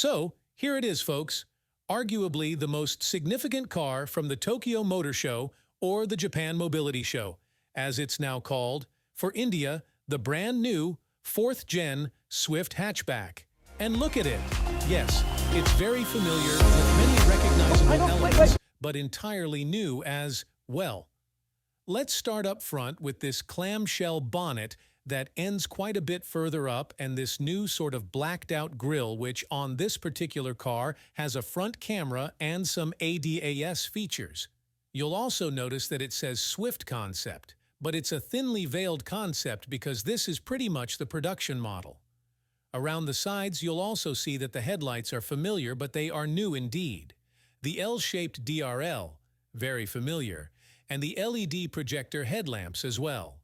So, here it is, folks. Arguably the most significant car from the Tokyo Motor Show, or the Japan Mobility Show, as it's now called. For India, the brand new 4th-gen Swift hatchback. And look at it. Yes, it's very familiar with many recognizable elements, but entirely new as well. Let's start up front with this clamshell bonnet that ends quite a bit further up, and this new sort of blacked-out grille, which on this particular car has a front camera and some ADAS features. You'll also notice that it says Swift concept, but it's a thinly veiled concept because this is pretty much the production model. Around the sides, you'll also see that the headlights are familiar, but they are new indeed. The L-shaped DRL, very familiar, and the LED projector headlamps as well.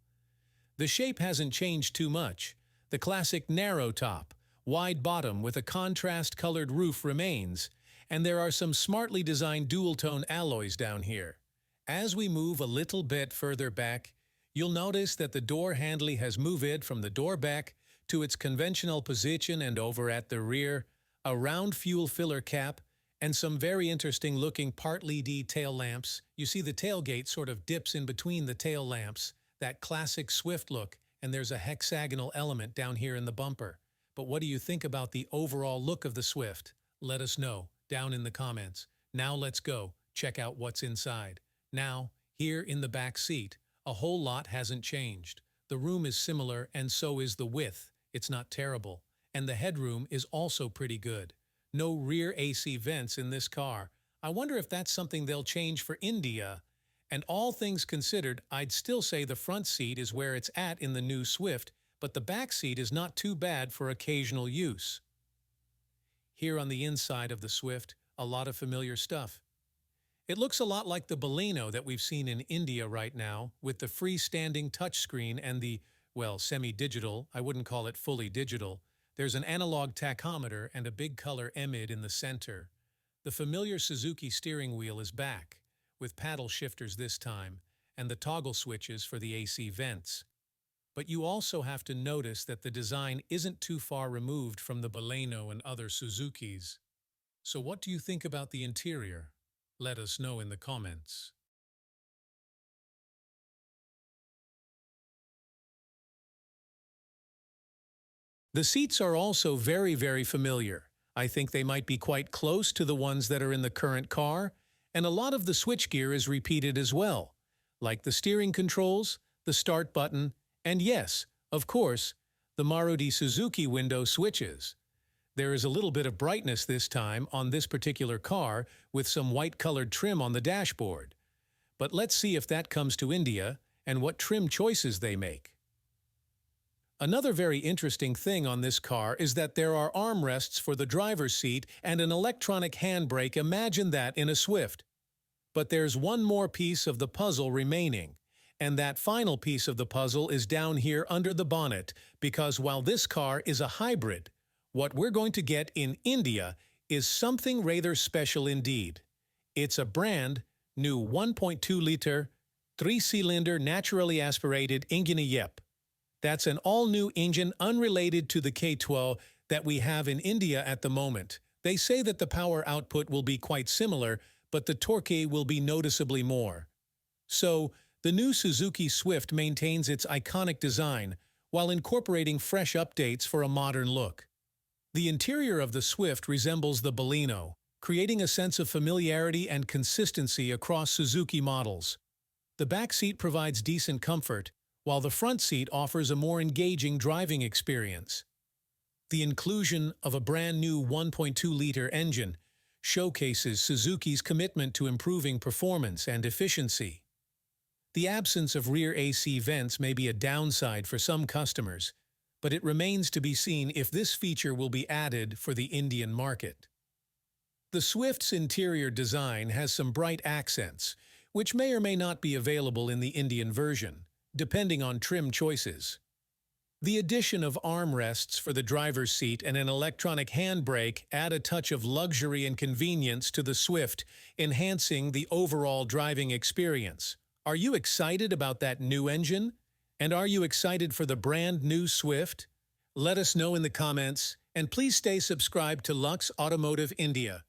The shape hasn't changed too much. The classic narrow top, wide bottom with a contrast-colored roof remains, and there are some smartly designed dual-tone alloys down here. As we move a little bit further back, you'll notice that the door handle has moved from the door back to its conventional position, and over at the rear, a round fuel filler cap and some very interesting-looking part LED tail lamps. You see the tailgate sort of dips in between the tail lamps, that classic Swift look, and there's a hexagonal element down here in the bumper. But what do you think about the overall look of the Swift? Let us know down in the comments. Now let's go check out what's inside. Now, here in the back seat, a whole lot hasn't changed. The room is similar, and so is the width. It's not terrible. And the headroom is also pretty good. No rear AC vents in this car. I wonder if that's something they'll change for India. And all things considered, I'd still say the front seat is where it's at in the new Swift, but the back seat is not too bad for occasional use. Here on the inside of the Swift, a lot of familiar stuff. It looks a lot like the Baleno that we've seen in India right now, with the freestanding touchscreen and the, well, semi-digital, I wouldn't call it fully digital. There's an analog tachometer and a big color EMID in the center. The familiar Suzuki steering wheel is back, with paddle shifters this time, and the toggle switches for the AC vents. But you also have to notice that the design isn't too far removed from the Baleno and other Suzukis. So what do you think about the interior? Let us know in the comments. The seats are also very, very familiar. I think they might be quite close to the ones that are in the current car, and a lot of the switchgear is repeated as well, like the steering controls, the start button, and yes, of course, the Maruti Suzuki window switches. There is a little bit of brightness this time on this particular car with some white-colored trim on the dashboard. But let's see if that comes to India and what trim choices they make. Another very interesting thing on this car is that there are armrests for the driver's seat and an electronic handbrake. Imagine that in a Swift. But there's one more piece of the puzzle remaining, and that final piece of the puzzle is down here under the bonnet, because while this car is a hybrid, what we're going to get in India is something rather special indeed. It's a brand new 1.2-liter, 3-cylinder naturally aspirated engine. Yep. That's an all-new engine unrelated to the K12 that we have in India at the moment. They say that the power output will be quite similar, but the torque will be noticeably more. So, the new Suzuki Swift maintains its iconic design while incorporating fresh updates for a modern look. The interior of the Swift resembles the Baleno, creating a sense of familiarity and consistency across Suzuki models. The back seat provides decent comfort, while the front seat offers a more engaging driving experience. The inclusion of a brand new 1.2-liter engine showcases Suzuki's commitment to improving performance and efficiency. The absence of rear AC vents may be a downside for some customers, but it remains to be seen if this feature will be added for the Indian market. The Swift's interior design has some bright accents, which may or may not be available in the Indian version, depending on trim choices. The addition of armrests for the driver's seat and an electronic handbrake add a touch of luxury and convenience to the Swift, enhancing the overall driving experience. Are you excited about that new engine? And are you excited for the brand new Swift? Let us know in the comments, and please stay subscribed to Lux Automotive India.